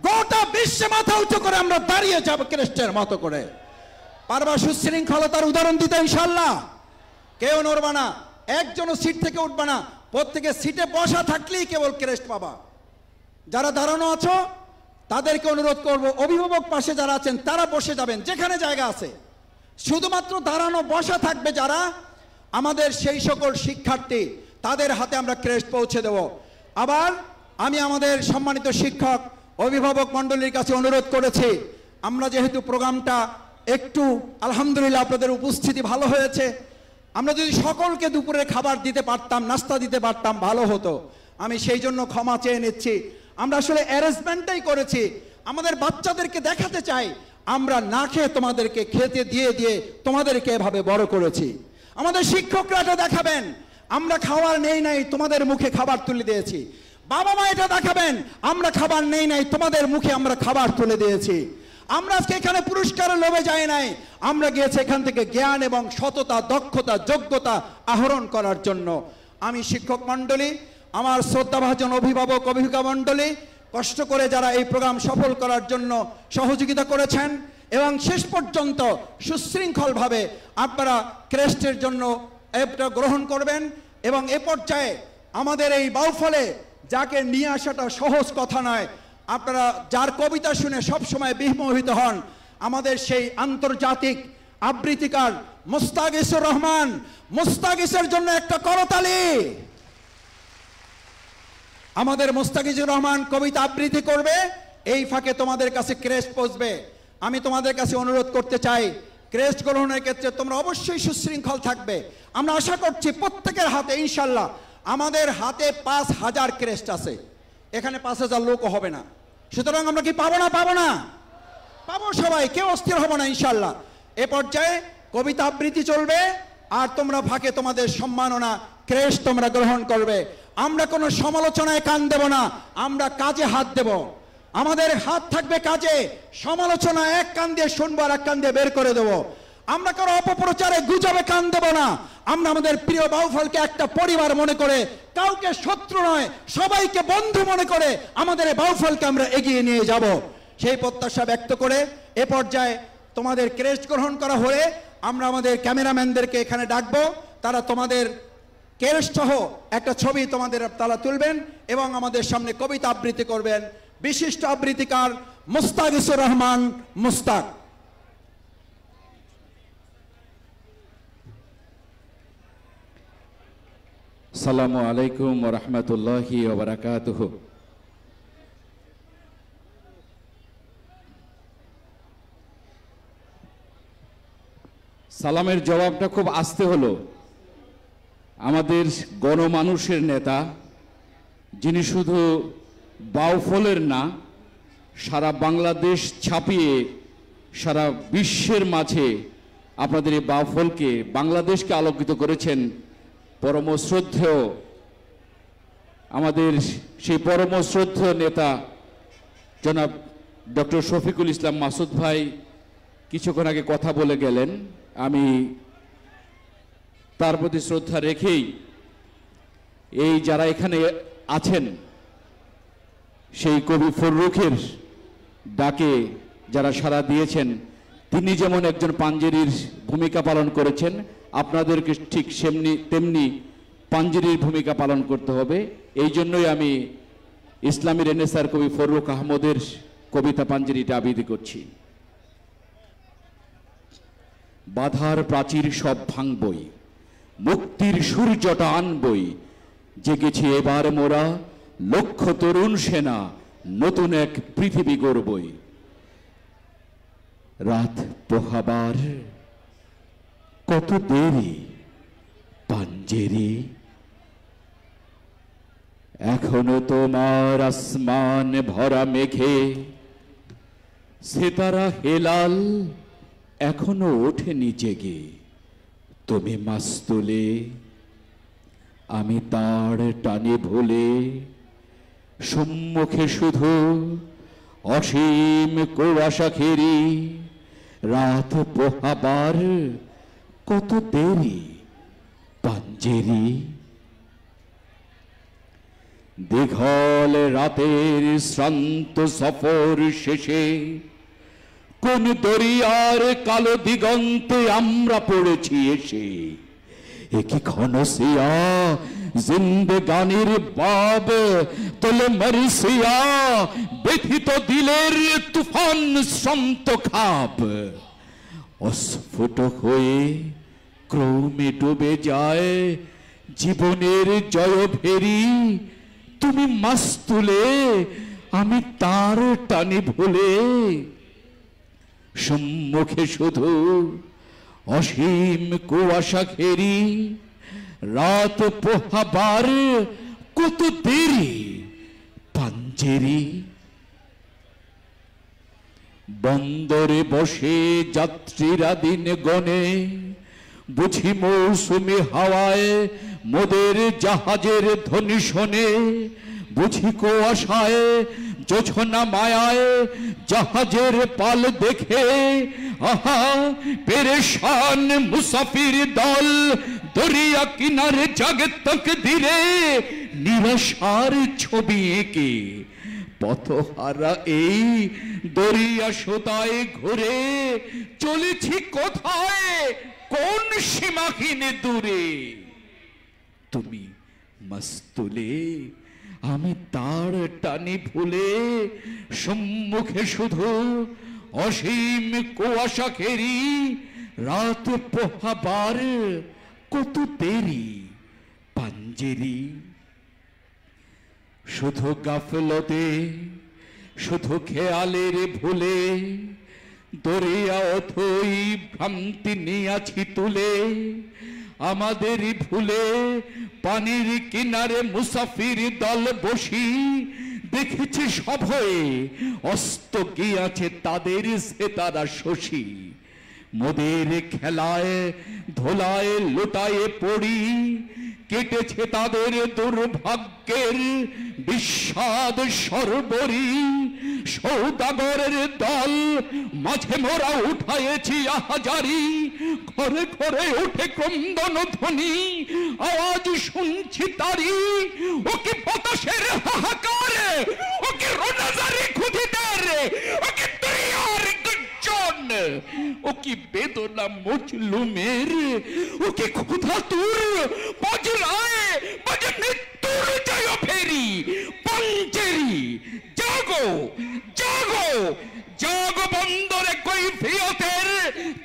গোটা বিশ্বে মাথা উঁচু করে আমরা দাঁড়িয়ে যাব খ্রিস্টের মতো করে। পারবা সুশৃঙ্খলতার উদাহরণ দিতে ইনশাআল্লাহ? কেউ নড়বা না, একজনও সিট থেকে উঠবা না, প্রত্যেকে সিটে বসা থাকলেই কেবল খ্রিস্ট পাবা। যারা দাঁড়ানো আছো তাদেরকে অনুরোধ করব, অভিভাবক পাশে যারা আছেন তারা বসে যাবেন যেখানে জায়গা আছে। শুধুমাত্র দাঁড়ানো বসা থাকবে যারা, আমাদের সেই সকল শিক্ষার্থী তাদের হাতে আমরা ক্রেস্ট পৌঁছে দেব। আবার আমি আমাদের সম্মানিত শিক্ষক অভিভাবক মণ্ডলীর কাছে অনুরোধ করেছি, আমরা যেহেতু প্রোগ্রামটা একটু আলহামদুলিল্লাহ আপনাদের উপস্থিতি ভালো হয়েছে, আমরা যদি সকলকে দুপুরে খাবার দিতে পারতাম, নাস্তা দিতে পারতাম ভালো হতো। আমি সেই জন্য ক্ষমা চেয়ে নিচ্ছি। আমরা আসলে অ্যারেঞ্জমেন্টটাই করেছি, আমাদের বাচ্চাদেরকে দেখাতে চাই আমরা না খেয়ে তোমাদেরকে খেতে দিয়ে দিয়ে তোমাদেরকে এভাবে বড় করেছি। আমাদের শিক্ষকরা এটা দেখাবেন আমরা খাবার নেই নাই তোমাদের মুখে খাবার তুলে দিয়েছি। বাবা মা এটা দেখাবেন আমরা খাবার নেই নাই তোমাদের মুখে আমরা খাবার তুলে দিয়েছি। আমরা আজকে এখানে পুরস্কারের লোভে যাই নাই, আমরা গিয়েছি এখান থেকে জ্ঞান এবং সততা, দক্ষতা, যোগ্যতা আহরণ করার জন্য। আমি শিক্ষক মণ্ডলী, আমার শ্রদ্ধাভাজন অভিভাবক অভিভাবিকা মণ্ডলী, কষ্ট করে যারা এই প্রোগ্রাম সফল করার জন্য সহযোগিতা করেছেন এবং শেষ পর্যন্ত সুশৃঙ্খলভাবে আপনারা ক্রেস্টের জন্য এটা গ্রহণ করবেন। এবং এ পর্যায়ে আমাদের এই বাউফলে যাকে নিয়ে আসাটা সহজ কথা নয়, আপনারা যার কবিতা শুনে সব সময় বিমোহিত হন, আমাদের সেই আন্তর্জাতিক আবৃত্তিকার মুস্তাগিসুর রহমান, মুস্তাগিসের জন্য একটা করতালি। আমাদের মুস্তাগিজুর রহমান কবিতা আবৃত্তি করবে, এই ফাঁকে তোমাদের কাছে ক্রেস্ট পৌঁছবে। আমি তোমাদের কাছে অনুরোধ করতে চাই, ক্রেস্ট গ্রহণের ক্ষেত্রে তোমরা অবশ্যই সুশৃঙ্খল থাকবে। আমরা আশা করছি প্রত্যেকের হাতে ইনশাল্লাহ, আমাদের হাতে 5000 ক্রেস্ট আছে, এখানে 5000 লোকও হবে না। সুতরাং আমরা কি পাবো না? পাবো না? পাবো সবাই, কেউ অস্থির হবো না ইনশাল্লাহ। এ পর্যায়ে কবিতা আবৃত্তি চলবে আর তোমরা ফাঁকে তোমাদের সম্মাননা ক্রেস্ট তোমরা গ্রহণ করবে। আমরা কোনো সমালোচনায় কান দেব না, আমরা কাজে হাত দেব। আমাদের হাত থাকবে কাজে, সমালোচনা এক কান দিয়ে শুনবো আর এক কান দিয়ে বের করে দেব। আমরা কারো অপপ্রচারে গুজবে কান দেব না। আমরা আমাদের প্রিয় বাউফলকে একটা পরিবার মনে করে, কাউকে শত্রু নয় সবাইকে বন্ধু মনে করে আমাদের এই বাউফলকে আমরা এগিয়ে নিয়ে যাব, সেই প্রত্যাশা ব্যক্ত করে এ পর্যায়ে তোমাদের ক্রেস্ট গ্রহণ করা হলে আমরা আমাদের ক্যামেরাম্যানদেরকে এখানে ডাকবো, তারা তোমাদের ক্রেস্ট সহ একটা ছবি তোমাদের তারা তুলবেন এবং আমাদের সামনে কবিতা আবৃত্তি করবেন বিশিষ্ট আবৃত্তিকার মুস্তাগিসুর রহমান মুস্তাক। আসসালামু আলাইকুম ওয়া রাহমাতুল্লাহি ওয়া বারাকাতুহু। সালামের জবাবটা খুব আস্তে হলো। আমাদের গণমানুষের নেতা, যিনি শুধু বাউফলের না সারা বাংলাদেশ ছাপিয়ে সারা বিশ্বের মাঝে আপনাদের এই বাউফলকে, বাংলাদেশকে আলোকিত করেছেন, পরম শ্রদ্ধেয় আমাদের সেই পরম শ্রদ্ধেয় নেতা জনাব ডক্টর শফিকুল ইসলাম মাসুদ ভাই কিছুক্ষণ আগে কথা বলে গেলেন। আমি তার প্রতি শ্রদ্ধা রেখেই এই যারা এখানে আছেন সেই কবি ফররুখের ডাকে যারা সাড়া দিয়েছেন, তিনি যেমন একজন পাঞ্জেরির ভূমিকা পালন করেছেন, আপনাদেরকে ঠিক তেমনি পাঞ্জেরির ভূমিকা পালন করতে হবে। এই জন্যই আমি ইসলামী রেনেসার কবি ফররুখ আহমদের কবিতা পাঞ্জেরিটা আবৃত্তি করছি। বাধার প্রাচীর সব ভাঙবই, মুক্তির সূর্যটা আনবই, জেগেছি এবার মোরা লক্ষ তরুণ সেনা, নতুন এক পৃথিবী গড়বই। রাত পোহাবার কত দেরি পাঞ্জেরি, এখনো তোমার আসমান ভরা মেঘে সিতারা হেলাল এখনো ওঠেনি জেগে। তুমি মাস্তুলে আমি তার টানে ভুলে, সম্মুখে শুধু অসীম কুয়াশা ঘেরি। রাত পোহাবার কত দেরি পাঞ্জেরি, দীঘল রাতের শ্রান্ত সফর শেষে কোন দরিয়ার কালো দিগন্তে আমরা পড়েছি এসে। একই খনসিয়া জিন্দেগানির বাব তোলে মরসিয়া, ব্যথিত দিলের তুফান শ্রান্ত খাপ। অস্ফুট হয়ে ক্রমে ডুবে যায় জীবনের জয় ভেরি। তুমি মাস্তুলে, আমি তার টানি ভুলে। সম্মুখে শুধু অসীম কুয়াশা ঘেরি, রাত পোহাবার কত দেরি পাঞ্জেরি। বন্দরে বসে যাত্রীরা দিন গনে, বুঝি মৌসুমি হাওয়ায় মোদের জাহাজের ধ্বনি শোনে। বুঝি কুয়াশায় জোছনা মায়ায় জাহাজের পাল দেখে, আহা পেরেশান মুসাফির দল দরিয়া কিনারে জাগে তকদিরে নিরাশার ছবি এঁকে। পথহারা এই দরিয়া সোতায় ঘুরে, চলেছি কোথায় কোন সীমাহীন দূরে। তুমি মাস্তুলে, আমি তার টানি ভুলে। সম্মুখে শুধু অসীম কুয়াশা ঘেরি, রাত পোহাবার কত দেরি পাঞ্জেরি। শুধু গাফলতে, শুধু খেয়ালের ভুলে, দরিয়া অথই ভ্রান্তি নিয়াছি তুলে। আমাদেরই ভুলে পানির কিনারে মুসাফির দল বসি, দেখেছি সভয়ে অস্ত গিয়াছে তাদের সে তারা শশী। মোদের খেলায় ধোলায় লোটায় পড়ি, কেটেছে তাদের দুর্ভাগ্যের বিস্বাদ সর্বরি। সৌদাগরের দল মাঝে মোরা উঠায়েছি আহাজারি, ঘরে ঘরে উঠে ক্রন্দন ধ্বনি, আওয়াজ শুনছি তারি। ও কি বাতাসের হাহাকার, ও কি রোনাজারি খুদিদার, ও কি দরিয়ার গর্জন, ও কি বেদনা মজলুমের, ও কি ক্ষুধাতুর বজরায় বাজে মৃত্যুর জয় ফেরি পাঞ্জেরি। জাগো জাগো জাগো বন্দরে কৈফিয়তের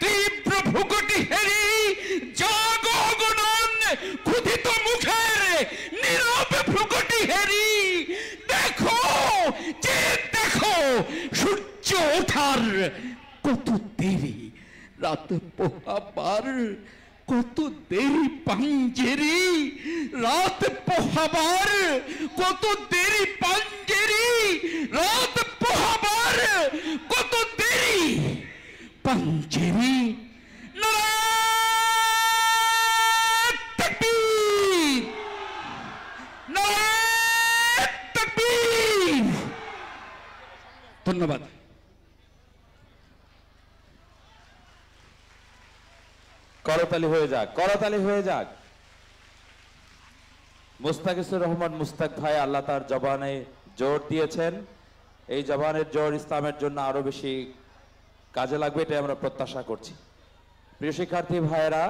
তীব্র ভ্রুকুটি হেরি। জাগো অগণন ক্ষুধিত মুখের নীরব ভ্রুকুটি হেরি। দেখো যে দেখো সূর্য ওঠার কত দেরি, রাত পোহাবার কত দেরি পাঞ্জেরি। রাত পোহাবার কত দেরি পাঞ্জেরি, রাত পোহাবার কত দেরি পাঞ্জেরি। নারায়ে তাকবীর, নারায়ে তাকবীর। ধন্যবাদ। করতালি হয়ে যাক, করতালি হয়ে যাক। মুস্তাকিসুর রহমান মুস্তাক ভাই আল্লাহ তার জবানে জোর দিয়েছেন, এই জবানের জোর ইসলামের জন্য আরো বেশি কাজে লাগবে, এটাই আমরা প্রত্যাশা করছি। প্রিয় শিক্ষার্থী ভাইয়েরা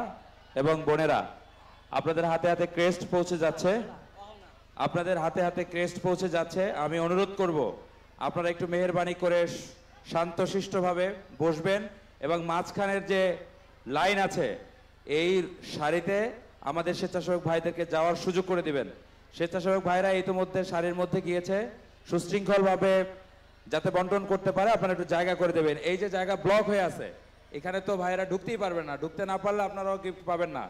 এবং বোনেরা, আপনাদের হাতে হাতে ক্রেস্ট পৌঁছে যাচ্ছে, আপনাদের হাতে হাতে ক্রেস্ট পৌঁছে যাচ্ছে। আমি অনুরোধ করব আপনারা একটু মেহেরবানি করে শান্তশিষ্টভাবে বসবেন এবং মাঝখানের যে লাইন আছে এই সারিতে আমাদের স্বেচ্ছাসেবক ভাইদেরকে যাওয়ার সুযোগ করে দিবেন। স্বেচ্ছাসেবক ভাইরা ইতিমধ্যে সারির মধ্যে গিয়েছে, সুশৃঙ্খলভাবে যাতে বন্টন করতে পারে আপনারা একটু জায়গা করে দেবেন। এই যে জায়গা ব্লক হয়ে আছে, এখানে তো ভাইরা ঢুকতেই পারবেন না, ঢুকতে না পারলে আপনারাও গিফট পাবেন না।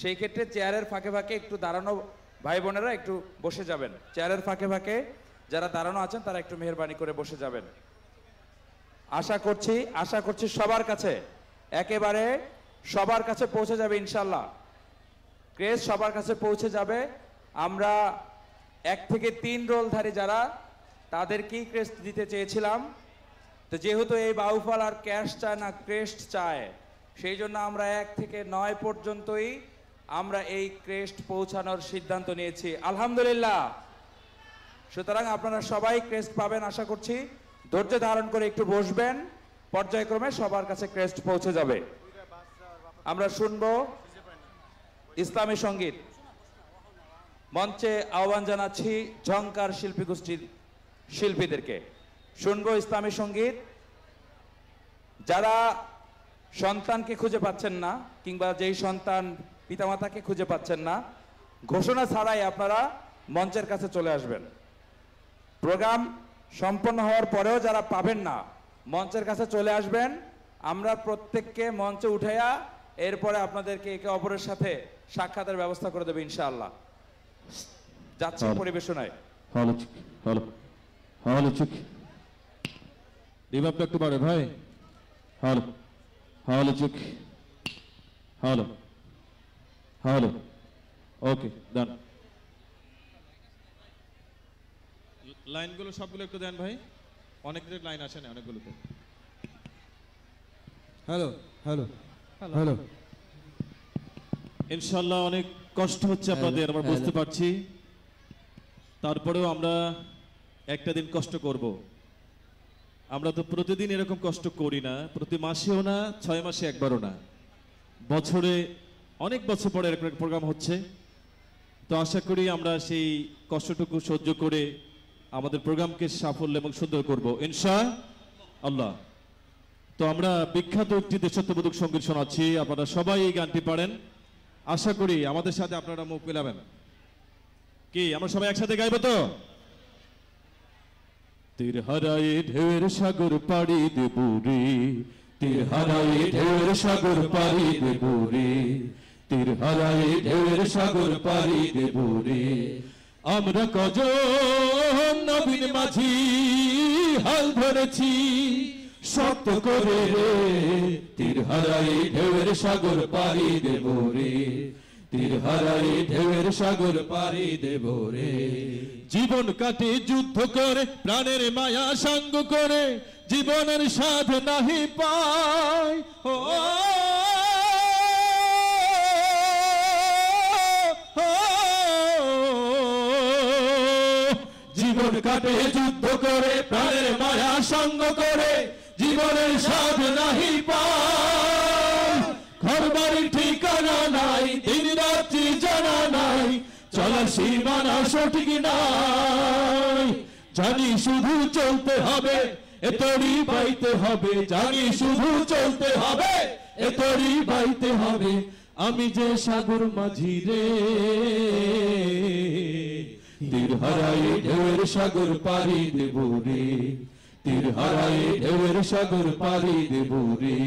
সেই ক্ষেত্রে চেয়ারের ফাঁকে ফাঁকে একটু দাঁড়ানো ভাই বোনেরা একটু বসে যাবেন, চেয়ারের ফাঁকে ফাঁকে যারা দাঁড়ানো আছেন তারা একটু মেহেরবানি করে বসে যাবেন। আশা করছি সবার কাছে, একেবারে সবার কাছে পৌঁছে যাবে ইনশাল্লাহ। ক্রেজ সবার কাছে পৌঁছে যাবে। আমরা 1 থেকে 3 রোলধারী যারা তাদেরকেই ক্রেস্ট দিতে চেয়েছিলাম, তো যেহেতু এই বাউফল আর ক্যাশ চায় না, ক্রেস্ট চায়, সেই জন্য আমরা 1 থেকে 9 পর্যন্তই আমরা এই ক্রেস্ট পৌঁছানোর সিদ্ধান্ত নিয়েছি। আলহামদুলিল্লাহ, সুতরাং আপনারা সবাই ক্রেস্ট পাবেন আশা করছি। ধৈর্য ধারণ করে একটু বসবেন, পর্যায়ক্রমে সবার কাছে ক্রেস্ট পৌঁছে যাবে। আমরা শুনবো ইসলামী সঙ্গীত। মঞ্চে আহ্বান জানাচ্ছি ঝংকার শিল্পী গোষ্ঠীর শিল্পীদেরকে। শুনবো ইসলামী সঙ্গীত। যারা সন্তানকে খুঁজে পাচ্ছেন না, কিংবা যেই সন্তান পিতামাতাকে খুঁজে পাচ্ছেন না, ঘোষণা ছাড়াই আপনারা মঞ্চের কাছে চলে আসবেন। প্রোগ্রাম সম্পন্ন হওয়ার পরেও যারা পাবেন না, মঞ্চের কাছে চলে আসবেন। আমরা প্রত্যেককে মঞ্চে উঠাইয়া এরপরে আপনাদেরকে একে অপরের সাথে সাক্ষাতের ব্যবস্থা করে দেবে ইনশাআল্লাহ। যাচ্ছে পরিবেশনায়। হ্যালো হ্যালো হ্যালো চুক রিভাবটা একটু বাড়ে ভাই। হ্যালো হ্যালো চুক হ্যালো হ্যালো ওকে ডান। লাইনগুলো সবগুলো একটু দেন ভাই, অনেক লাইন আসে না অনেকগুলোতে। Hello hello hello. ইনশাল্লাহ অনেক কষ্ট হচ্ছে আপনাদের, আমরা বুঝতে পারছি। তারপরেও আমরা একটা দিন কষ্ট করব। আমরা তো প্রতিদিন এরকম কষ্ট করি না, প্রতি মাসেও না, 6 মাসে একবারও না, বছরে অনেক বছর পরে এরকম একটা প্রোগ্রাম হচ্ছে। তো আশা করি আমরা সেই কষ্টটুকু সহ্য করে আমাদের প্রোগ্রামকে সাফল্য এবং সুন্দর করব ইনশাআল্লাহ। তো আমরা বিখ্যাত একটি দেশাত্মবোধক সঙ্গীত শোনাচ্ছি, আপনারা সবাই এই গানটি পারেন। আশা করি আমাদের সাথে আপনারা মুখ মেলাবেন। কি আমরা সবাই একসাথে গাইব তো? তীর হারায়ে ঢেউয়ের সাগর পাড়ি দেব রে, তীর হারায়ে ঢেউয়ের সাগর পাড়ি দেব রে, তীর হারায়ে ঢেউয়ের সাগর পাড়ি দেব রে। আমরা কজন নবীন মাঝি হাল ধরেছি শক্ত করে রে, তীর হারায়ে ঢেউয়ের সাগর পাড়ি দেব রে, তীর হারায়ে ঢেউয়ের সাগর পাড়ি দেব রে। জীবন কাটে যুদ্ধ করে, প্রাণের মায়া সঙ্গ করে, জীবনের স্বাদ নাহি পায়। ও জীবন কাটে যুদ্ধ করে, প্রাণের মায়া সঙ্গ করে, জীবনের স্বাদ নাহি পায়। ঘর বাড়ির ঠিকানা নাই, দিন রাত্রি জানা নাই, চলার সীমানা সঠিক নাই। জানি শুধু চলতে হবে, এ তরি বাইতে হবে, জানি শুধু চলতে হবে, এ তরি বাইতে হবে। আমি যে সাগর মাঝি রে, তীর হারায়ে ঢেউয়ের সাগর পাড়ি দেব রে, তীর হারায়ে ঢেউয়ের সাগর পাড়ি দেব রে।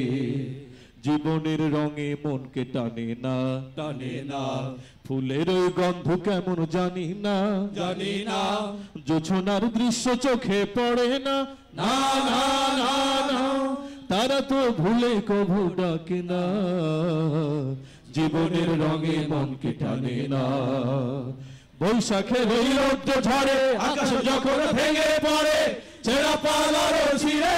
জীবনের রঙে মনকে টানে না, টানে না, ফুলের ওই গন্ধ কেমন জানি না, জানি না, জোছনার দৃশ্য চোখে পড়ে না, না না না না, তারা তো ভুলে কভু ডাকে না। জীবনের রঙে মনকে টানে না। বৈশাখের ওই রৌদ্র ঝড়ে আকাশ যখন ভেঙে পড়ে, ছেঁড়া পালারও ছিঁড়ে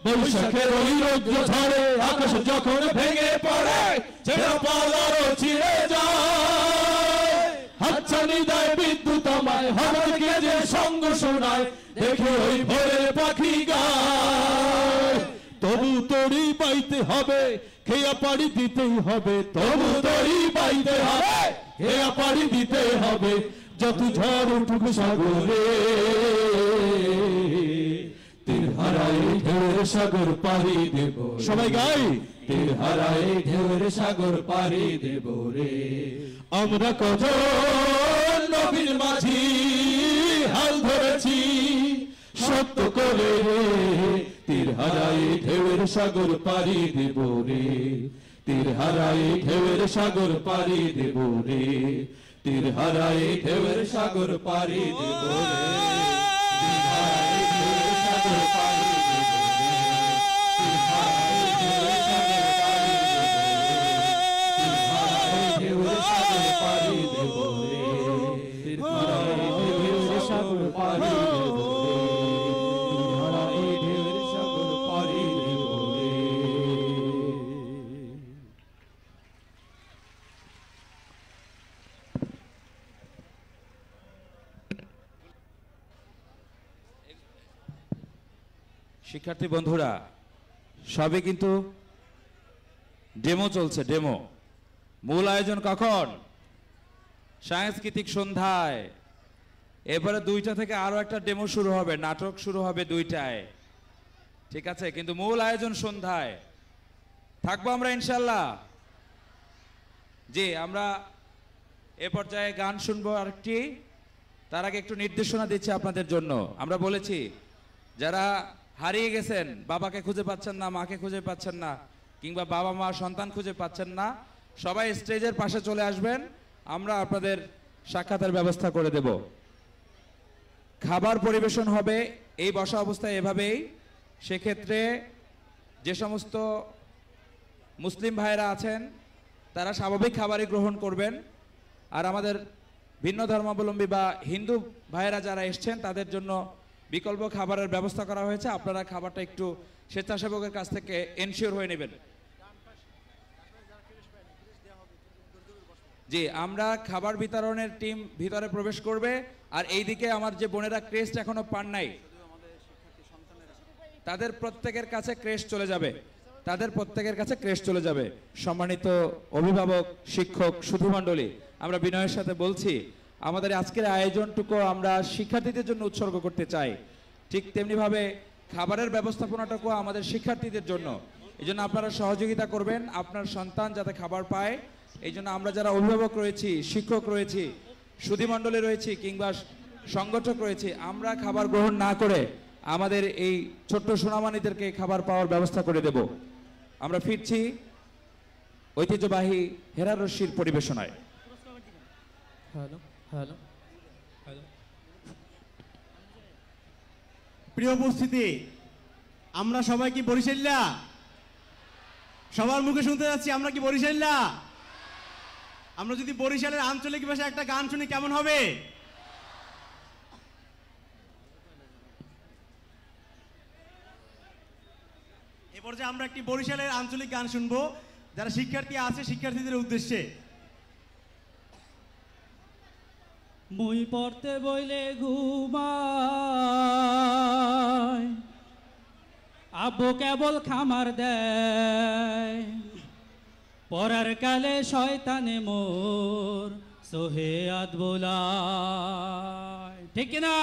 বৈশাখের ওই রৌদ্র ঝড়ে আকাশ যখন ভেঙে পড়ে, ছেঁড়া পালারও ছিঁড়ে যায়। হাতছানি দেয় বিদ্যুৎ আমায়, হঠাৎকে যে সঙ্গ শোনায়, দেখে ওই ভোরের পাখি গায়। তবু তরি বাইতে হবে, খেয়া পাড়ি দিতেই হবে, তবু তরি বাইতে হবে, খেয়া পাড়ি দিতে হবে। যত ঝড় উঠুক সাগরে, তীর হারায়ে ঢেউয়ের সাগর পাড়ি দেব। সবাই গাই, তীর হারায়ে ঢেউয়ের সাগর পাড়ি দেব রে। আমরা কজন নবীন মাঝি হাল ধরেছি সত্য করে রে, তীর হারায়ে ঢেউয়ের সাগর পাড়ি দেব রে, তীর হারায়ে ঢেউয়ের সাগর পাড়ি দেব রে, তীর হারায়ে ঢেউয়ের সাগর পাড়ি দেব রে, তীর হারায়ে ঢেউয়ের সাগর পাড়ি দেব রে, তীর হারায়ে ঢেউয়ের সাগর পাড়ি দেব রে, তীর হারায়ে ঢেউয়ের সাগর পাড়ি দেব রে, তীর হারায়ে ঢেউয়ের সাগর পাড়ি দেব রে। শিক্ষার্থী বন্ধুরা, সবই কিন্তু ডেমো চলছে, ডেমো। মূল আয়োজন কখন? সাংস্কৃতিক সন্ধ্যায়। এবারে 2টা থেকে আরো একটা ডেমো শুরু হবে, নাটক শুরু হবে 2টায়, ঠিক আছে? কিন্তু মূল আয়োজন সন্ধ্যায়। থাকবো আমরা ইনশাল্লাহ। জি, আমরা এ পর্যায়ে গান শুনবো আরেকটি। তার আগে একটু নির্দেশনা দিচ্ছি আপনাদের জন্য। আমরা বলেছি যারা হারিয়ে গেছেন, বাবাকে খুঁজে পাচ্ছেন না, মাকে খুঁজে পাচ্ছেন না, কিংবা বাবা মা সন্তান খুঁজে পাচ্ছেন না, সবাই স্টেজের পাশে চলে আসবেন, আমরা আপনাদের সাক্ষাতের ব্যবস্থা করে দেব। খাবার পরিবেশন হবে এই বসা অবস্থায় এভাবেই। সেক্ষেত্রে যে সমস্ত মুসলিম ভাইরা আছেন তারা স্বাভাবিক খাবারই গ্রহণ করবেন, আর আমাদের ভিন্ন ধর্মাবলম্বী বা হিন্দু ভাইরা যারা এসছেন তাদের জন্য বিকল্প খাবারের ব্যবস্থা করা হয়েছে। আপনারা খাবারটা একটু স্বেচ্ছাসেবকের কাছ থেকে এনশিওর হয়ে নেবেন। জি, আমরা খাবার বিতরণের টিম ভিতরে প্রবেশ করবে, আর এইদিকে আমার যে বোনেরা ক্রেস্ট এখনো পান নাই তাদের প্রত্যেকের কাছে ক্রেস্ট চলে যাবে, তাদের প্রত্যেকের কাছে ক্রেস্ট চলে যাবে। সম্মানিত অভিভাবক, শিক্ষক, সুধীমণ্ডলী, আমরা বিনয়ের সাথে বলছি আমাদের আজকের আয়োজনটুকু আমরা শিক্ষার্থীদের জন্য উৎসর্গ করতে চাই। ঠিক তেমনিভাবে খাবারের ব্যবস্থাপনাটুকু আমাদের শিক্ষার্থীদের জন্য। এই জন্য আপনারা সহযোগিতা করবেন আপনার সন্তান যাতে খাবার পায়। এই জন্য আমরা যারা অভিভাবক রয়েছি, শিক্ষক রয়েছি, সুধীমণ্ডলী রয়েছি, কিংবা সংগঠক রয়েছি, আমরা খাবার গ্রহণ না করে আমাদের এই ছোট্ট সোনামানিদেরকে খাবার পাওয়ার ব্যবস্থা করে দেব। আমরা ফিরছি ঐতিহ্যবাহী হেরার রশির পরিবেশনায়। Hello hello hello. প্রিয় উপস্থিতি, আমরা সবাই কি বরিশাল্লা? সবার মুখে শুনতে যাচ্ছি আমরা কি বরিশাল্লা? আমরা যদি বরিশালের আঞ্চলিক ভাষায় একটা গান শুনি কেমন হবে? এ পর্যায়ে আমরা একটি বরিশালের আঞ্চলিক গান শুনবো যারা শিক্ষার্থী আছে শিক্ষার্থীদের উদ্দেশ্যে। মুই পড়তে বইলে ঘুমাই, আব্বু কেবল খামার দেয়, পড়ার কালে শয়তানে মোর সোহেয়াত বোলায়। ঠিক না?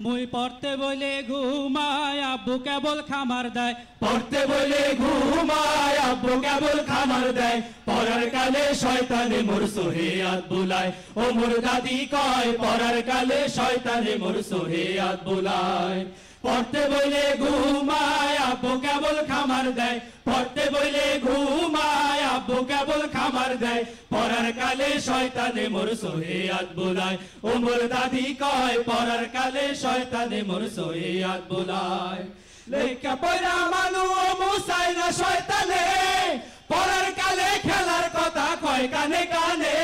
মুই পড়তে বইলে ঘুমাই, আব্বু কেবল খামার দেয়, পড়তে বলে ঘুমায়, আব্বু কেবল খামার দেয়, পড়ার কালে শয়তানে মোর সোহেয়াত বুলায়। ও মোর দাদি কয় পড়ার কালে শয়তানে মোর সোহেয়াত বুলায়। পড়তে বলে ঘুমায়, আব্বু কেবল খামার দেয়, পড়তে বলে ঘুমায়, আব্বু কেবল খামার দেয়, পড়ার কালে শয়তানে মোর সোহেয়াত বুলায়। ও মোর দাদি কয় পড়ার কালে শয়তানে মোর সোহেয়াত বুলায়। লেখা পড়া মানু মুসাই না শয়তানে, পড়ার কালে খেলার কথা কয় কানে কানে।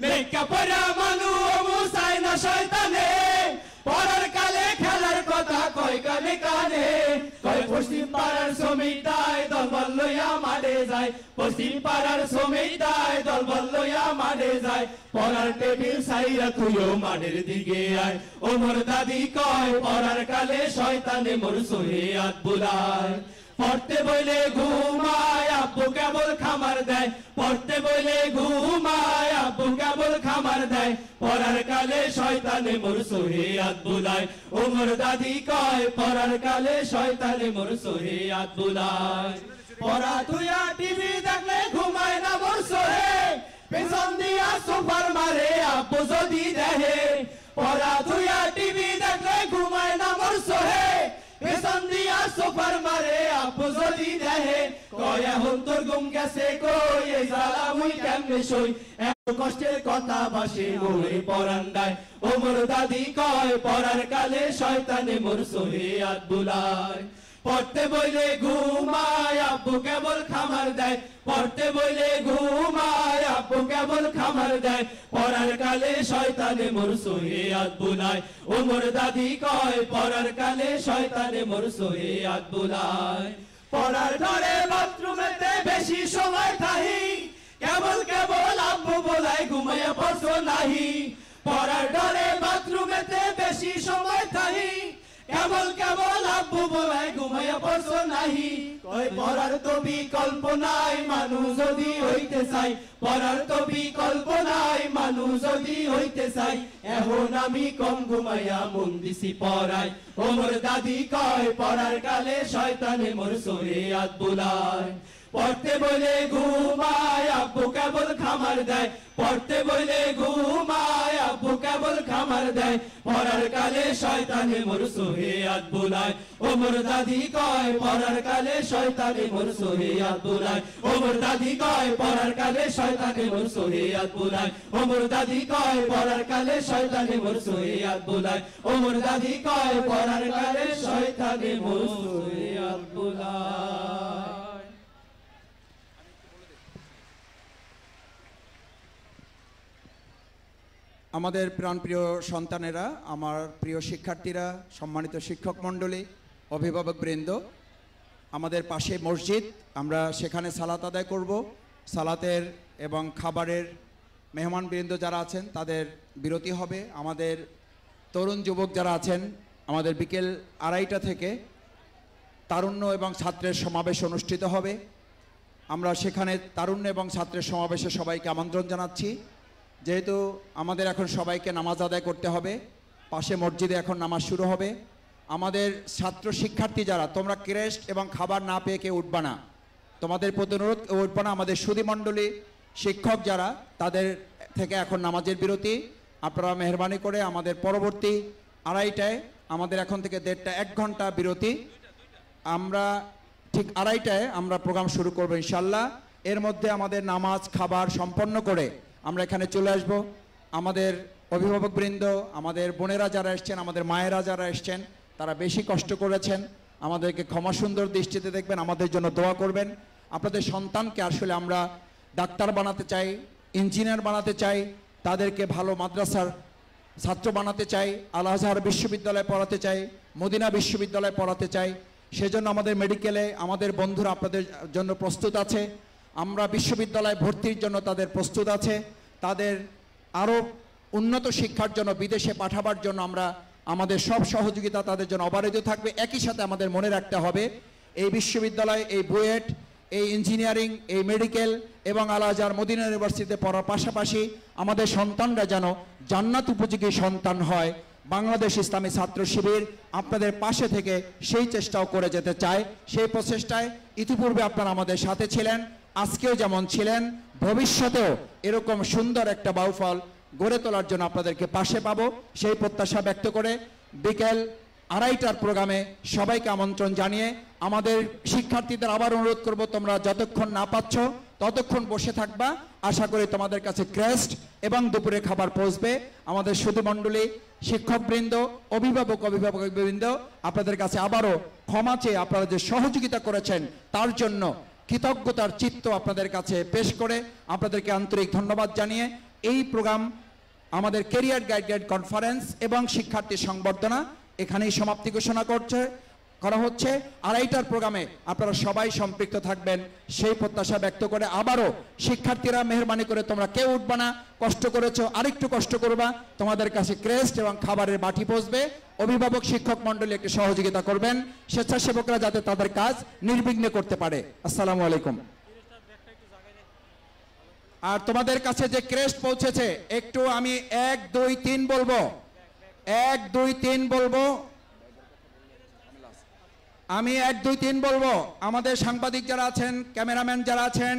লেখা পড়া মানু মুসাই না শয়তানে, পড়ার কালে খেলার কথা কয় কানে কানে। কয় পশ্চিম পাড়ার শ্রমিকদায় দলবল লইয়া মাঠে যায়, পশ্চিম পাড়ার শ্রমিকদায় দলবল লইয়া মাঠে যায়, পড়ার টেবিল সাইরা তুইও মাঠের দিকে আয়। ও মোর দাদি কয় পড়ার কালে শয়তানে মোর সোহেয়াত বুলায়। পড়তে বইলে ঘুমায়, আব্বু কেবল খামার দেয়, পড়তে বইলে ঘুমায়, আব্বু কেবল খামার দেয়, পড়ার কালে শয়তানে মোর সোহেয়াত বুলায়। ও মোর দাদি কয় পড়ার কালে শয়তানে মোর সোহেয়াত বুলায়। পড়া তুইয়া টিভি দেখলে ঘুমায় না মোর সোহে, পেছন দিয়া সুপার মারে আব্বু যদি দেহে। পড়া তুইয়া টিভি দেখলে ঘুমায় না মোর সোহে, পেছন দিয়া সুপার মারে আব্বু যদি দেহে। কয় এখন তোর ঘুম গেছে কই, এই জ্বালা মুই কেমনে সই, এত কষ্টের কথা বাসে মোরে পরান্ডায়। ও মোর দাদি কয় পড়ার কালে শয়তানে মোর সোহেয়াত বুলায়। পড়তে বইলে ঘুমায়, আব্বু কেবল খামার দেয়, পড়তে বইলে ঘুমায়, আব্বু কেবল খামার দেয়, পড়ার কালে শয়তানে মোর সোহেয়াত বুলায়। ও মোর দাদি কয় পড়ার কালে শয়তানে মোর সোহেয়াত বুলায়। পড়ার ঘরে বাথরুমেতে বেশি সময় থাহি, কেবল কেবল আব্বু বলায় ঘুমাইয়া পড়ছো নাহি। পড়ার ঘরে বাথরুমেতে বেশি সময় থাহি, কেবল কেবল আব্বু বলাই ঘুমাইয়া পড়ছো নাহি কই পড়ার তো বিকল্প নাই মানুষ যদি হইতে চাই পড়ার তো বিকল্প নাই মানুষ যদি হইতে চাই এখন আমি কম ঘুমাইয়া মন দিছি পড়াই ও মোর দাদি কয় পড়ার কালে শয়তানে মোর শরীয়ত বুলায় পড়তে বলে ঘুমায় আব্বু কেবল খামার দেয় পড়তে বলে ঘুমায় আব্বু কেবল খামার দেয় পড়ার কালে শয়তানে মোর শরীয়ত বুলায় ও মোর দাদি কয় পড়ার কালে শয়তানে মোর শরীয়ত বুলায় ও মোর দাদি কয় পড়ার কালে শয়তানে মোর শরীয়ত বুলায় ও মোর দাদি কয় পড়ার কালে শয়তানে মোর শরীয়ত বুলায় ও মোর দাদি কয় পড়ার কালে শয়তানে মোর শরীয়ত বুলায়। আমাদের প্রাণপ্রিয় সন্তানেরা, আমার প্রিয় শিক্ষার্থীরা, সম্মানিত শিক্ষক মণ্ডলী, অভিভাবকবৃন্দ, আমাদের পাশে মসজিদ, আমরা সেখানে সালাত আদায় করব। সালাতের এবং খাবারের মেহমানবৃন্দ যারা আছেন তাদের বিরতি হবে। আমাদের তরুণ যুবক যারা আছেন, আমাদের বিকেল 2:30টা থেকে তারুণ্য এবং ছাত্রের সমাবেশ অনুষ্ঠিত হবে। আমরা সেখানে তারুণ্য এবং ছাত্রের সমাবেশে সবাইকে আমন্ত্রণ জানাচ্ছি। যেহেতু আমাদের এখন সবাইকে নামাজ আদায় করতে হবে, পাশে মসজিদে এখন নামাজ শুরু হবে। আমাদের ছাত্র শিক্ষার্থী যারা, তোমরা ক্রেস্ট এবং খাবার না পেয়ে কেউ উঠবা না, তোমাদের প্রতি অনুরোধ, উঠবা না। আমাদের সুধীমণ্ডলী শিক্ষক যারা, তাদের থেকে এখন নামাজের বিরতি। আপনারা মেহরবানি করে আমাদের পরবর্তী 2:30টায়, আমাদের এখন থেকে 1.5 ঘন্টা বিরতি, আমরা ঠিক 2:30টায় আমরা প্রোগ্রাম শুরু করবো ইনশাল্লাহ। এর মধ্যে আমাদের নামাজ খাবার সম্পন্ন করে আমরা এখানে চলে আসব। আমাদের অভিভাবকবৃন্দ, আমাদের বোনেরা যারা এসছেন, আমাদের মায়েরা যারা এসছেন, তারা বেশি কষ্ট করেছেন, আমাদেরকে ক্ষমা সুন্দর দৃষ্টিতে দেখবেন, আমাদের জন্য দোয়া করবেন। আপনাদের সন্তানকে আসলে আমরা ডাক্তার বানাতে চাই, ইঞ্জিনিয়ার বানাতে চাই, তাদেরকে ভালো মাদ্রাসার ছাত্র বানাতে চাই, আল আজহার বিশ্ববিদ্যালয়ে পড়াতে চাই, মদিনা বিশ্ববিদ্যালয়ে পড়াতে চাই। সেজন্য আমাদের মেডিকেলে আমাদের বন্ধুরা আপনাদের জন্য প্রস্তুত আছে। আমরা বিশ্ববিদ্যালয়ে ভর্তির জন্য তাদের প্রস্তুত আছে। তাদের আরও উন্নত শিক্ষার জন্য বিদেশে পাঠাবার জন্য আমরা আমাদের সব সহযোগিতা তাদের জন্য অবারিত থাকবে। একই সাথে আমাদের মনে রাখতে হবে, এই বিশ্ববিদ্যালয়, এই বুয়েট, এই ইঞ্জিনিয়ারিং, এই মেডিকেল এবং আল আজহার মদিনা ইউনিভার্সিটিতে পড়ার পাশাপাশি আমাদের সন্তানরা যেন জান্নাত উপযোগী সন্তান হয়। বাংলাদেশ ইসলামী ছাত্র শিবির আপনাদের পাশে থেকে সেই চেষ্টাও করে যেতে চায়। সেই প্রচেষ্টায় ইতিপূর্বে আপনারা আমাদের সাথে ছিলেন, আজকেও যেমন ছিলেন, ভবিষ্যতেও এরকম সুন্দর একটা বাউফল গড়ে তোলার জন্য আপনাদেরকে পাশে পাবো, সেই প্রত্যাশা ব্যক্ত করে বিকেল 2:30টার প্রোগ্রামে সবাইকে আমন্ত্রণ জানিয়ে আমাদের শিক্ষার্থীদের আবার অনুরোধ করব, তোমরা যতক্ষণ না পাচ্ছ ততক্ষণ বসে থাকবা। আশা করি তোমাদের কাছে ক্রেস্ট এবং দুপুরে খাবার পৌঁছবে। আমাদের সুধীমণ্ডলী শিক্ষকবৃন্দ, অভিভাবকবৃন্দ, আপনাদের কাছে আবারও ক্ষমা চেয়ে আপনারা যে সহযোগিতা করেছেন তার জন্য কৃতজ্ঞতার চিত্ত আপনাদের কাছে পেশ করে আপনাদেরকে আন্তরিক ধন্যবাদ জানিয়ে এই প্রোগ্রাম, আমাদের ক্যারিয়ার গাইড কনফারেন্স এবং শিক্ষার্থী সংবর্ধনা এখানেই সমাপ্তি ঘোষণা করা হচ্ছে। 2:30টার প্রোগ্রামে আপনারা সবাই সম্পৃক্ত থাকবেন সেই প্রত্যাশা ব্যক্ত করে আবারও শিক্ষার্থীরা, মেহরবানি করে তোমরা কেউ উঠবা না, কষ্ট করেছো, আরেকটু কষ্ট করবা, তোমাদের কাছে ক্রেস্ট এবং খাবারের বাটি পৌঁছবে। অভিভাবক শিক্ষক মণ্ডলী একটু সহযোগিতা করবেন, স্বেচ্ছাসেবকরা যাতে তাদের কাজ নির্বিঘ্নে করতে পারে। আসসালামু আলাইকুম। আর তোমাদের কাছে যে ক্রেস্ট পৌঁছেছে, একটু আমি 1 2 3 বলবো, 1 2 3 বলবো, আমি 1 2 3 বলবো। আমাদের সাংবাদিক যারা আছেন, ক্যামেরাম্যান যারা আছেন,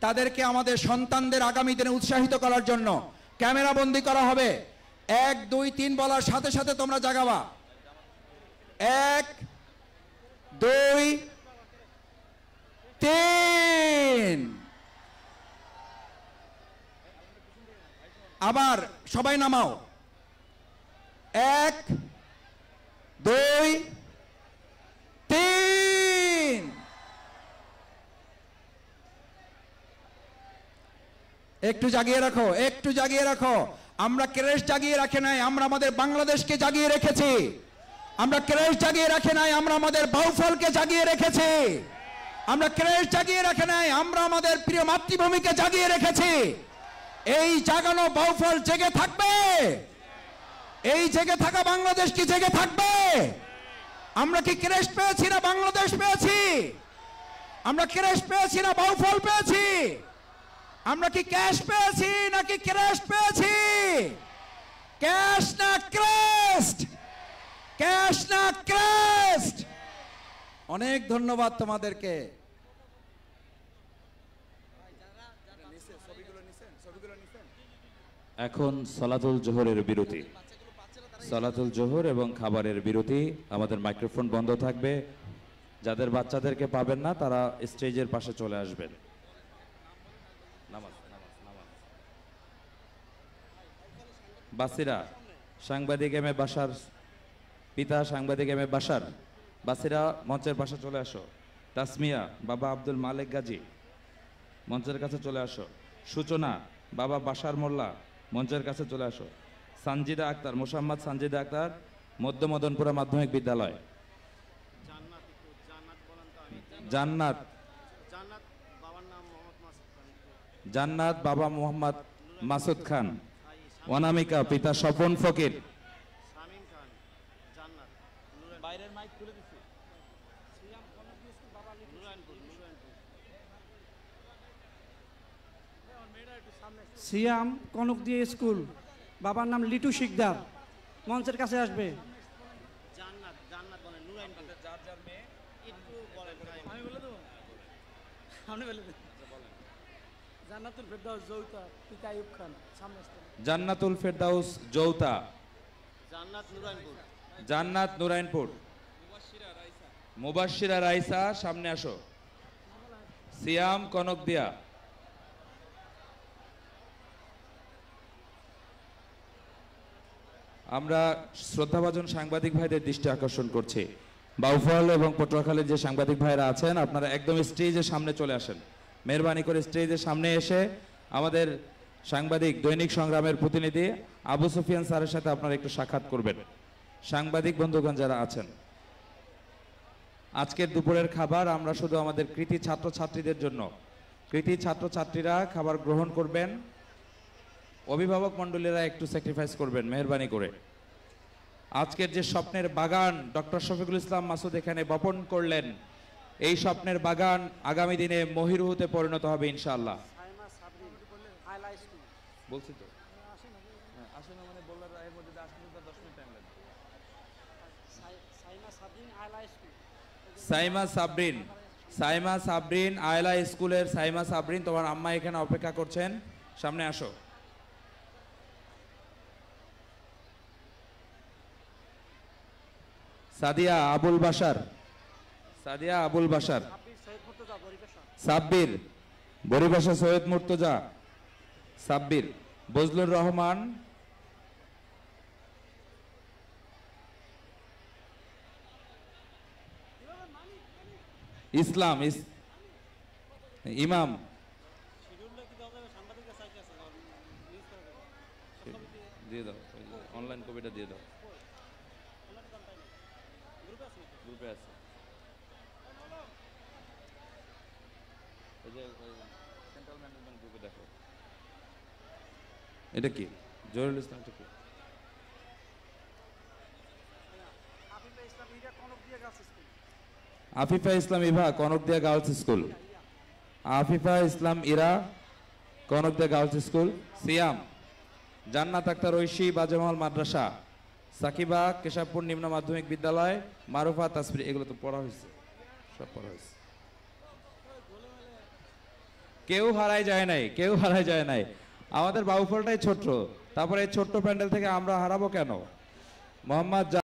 তাদেরকে আমাদের সন্তানদের আগামী দিনে উৎসাহিত করার জন্য ক্যামেরা বন্দী করা হবে। 1 2 3 বলার সাথে সাথে তোমরা জাগাবা। 1 2 3। আবার সবাই নামাও। 1 2 3। একটু জাগিয়ে রাখো, একটু জাগিয়ে রাখো। আমরা ক্রেস্ট জাগিয়ে রাখে নাই, আমরা আমাদের বাংলাদেশকে জাগিয়ে রেখেছি। আমরা ক্রেস্ট জাগিয়ে রাখে নাই, আমরা আমাদের বাউফলকে জাগিয়ে রেখেছি। আমরা ক্রেস্ট জাগিয়ে রাখে নাই, আমরা আমাদের প্রিয় মাতৃভূমিকে জাগিয়ে রেখেছি। এই জাগানো বাউফল জেগে থাকবে। এই জেগে থাকা বাংলাদেশ কি জেগে থাকবে? আমরা কি ক্রেস্ট পেয়েছি না বাংলাদেশ পেয়েছি? আমরা ক্রেস্ট পেয়েছি না বাউফল পেয়েছি? আমরা কি ক্যাশ পেয়েছি নাকি ক্রেস্ট পেয়েছি? ক্যাশ না ক্রেস্ট, ক্যাশ না ক্রেস্ট। অনেক ধন্যবাদ তোমাদেরকে। এখন সলাতুল জোহরের বিরতি, সলাতুল জোহর এবং খাবারের বিরতি। আমাদের মাইক্রোফোন বন্ধ থাকবে। যাদের বাচ্চাদেরকে পাবেন না তারা স্টেজের পাশে চলে আসবেন। নামাজ নামাজ নামাজ। বাসিরা সাংবাদিক এম এ বাসার পিতা, সাংবাদিক এম এ বাসার, বাসিরা মঞ্চের পাশে চলে আসো। তাসমিয়া বাবা আব্দুল মালিক গাজী মঞ্চের কাছে চলে আসো। সূচনা বাবা বাসার মোল্লা মঞ্চের কাছে চলে আসো। সানজিদা আক্তার, মোসাম্মদ সানজিদা আক্তার, মধ্য মদনপুরা মাধ্যমিক বিদ্যালয়। জান্নাত, জান্নাত বাবা মোহাম্মদ মাসুদ খান। অনামিকা পিতা স্বপন ফকির। সিয়াম কনক দিয়ে স্কুল, বাবার নাম লিটু শিকদার, মঞ্চের কাছে আসবে। জান্নাতুল ফেরদাউস যৌতা, পিতা আইয়ুব খান, সামনে আসতে। জান্নাতুল ফেরদাউস যৌতা। জান্নাত নুরাইনপুর। মুবাশশিরা রাইসা সামনে আসো। সিয়াম কনক দিয়া। আমরা শ্রদ্ধাভাজন সাংবাদিক ভাইদের দৃষ্টি আকর্ষণ করছি। বাউফল এবং পটুয়াখালীর যে সাংবাদিক ভাইরা আছেন আপনারা একদম স্টেজের সামনে চলে আসেন। মেহরবানি করে স্টেজের সামনে এসে আমাদের সাংবাদিক দৈনিক সংগ্রামের প্রতিনিধি আবু সুফিয়ান স্যারের সাথে আপনারা একটু সাক্ষাৎ করবেন। সাংবাদিক বন্ধুগণ যারা আছেন, আজকের দুপুরের খাবার আমরা শুধু আমাদের কৃতি ছাত্রছাত্রীদের জন্য, কৃতি ছাত্রছাত্রীরা খাবার গ্রহণ করবেন। অভিভাবক মণ্ডলীরা একটু স্যাক্রিফাইস করবেন মেহরবানি করে। আজকের যে স্বপ্নের বাগান ডক্টর শফিকুল ইসলাম মাসুদ এখানে বপন করলেন, এই স্বপ্নের বাগান আগামী দিনে মহিরুহতে পরিণত হবে ইনশাআল্লাহ। বলছি তো আসেন, মানে বললার এর মধ্যে 10 মিনিট বা 10 মিনিট টাইম লাগবে। সাইমা সাবরিন, সাইমা সাবরিন আয়লা স্কুলের সাইমা সাবরিন, তোমার আম্মা এখানে অপেক্ষা করছেন, সামনে আসো। সাদিয়া আবুল বাশার, সাদিয়া আবুল বাশার। সাব্বির বরিবাসা সৈয়দ মুর্তজা, সাব্বির। বজলুর রহমান, ইসলাম ইমাম, দিয়ে দাও অনলাইন কপিটা দিয়ে দাও, গ্রুপে আছে। এই যে সেন্ট্রাল ম্যানেজমেন্ট গ্রুপে দেখো, এটা কি জহিরুল ইসলামটা কি? আফিফা ইসলাম ইভা কনকদিয়া গার্লস স্কুল, আফিফা ইসলাম ইরা কনকদিয়া গার্লস স্কুল। সিয়াম জান্নাত আক্তার ঐশী বাজেমহল মাদ্রাসা, সাকিবা কেশবপুর নিম্ন মাধ্যমিক বিদ্যালয়, মারুফা তাসফির। এগুলো তো পড়া হয়েছে, সব পড়া হয়েছে। কেউ হারায় যায় নাই, কেউ হারায় যায় নাই। আমাদের বাউফলটাই ছোট্ট, তারপরে এই ছোট্ট প্যান্ডেল থেকে আমরা হারাবো কেন? মোহাম্মদ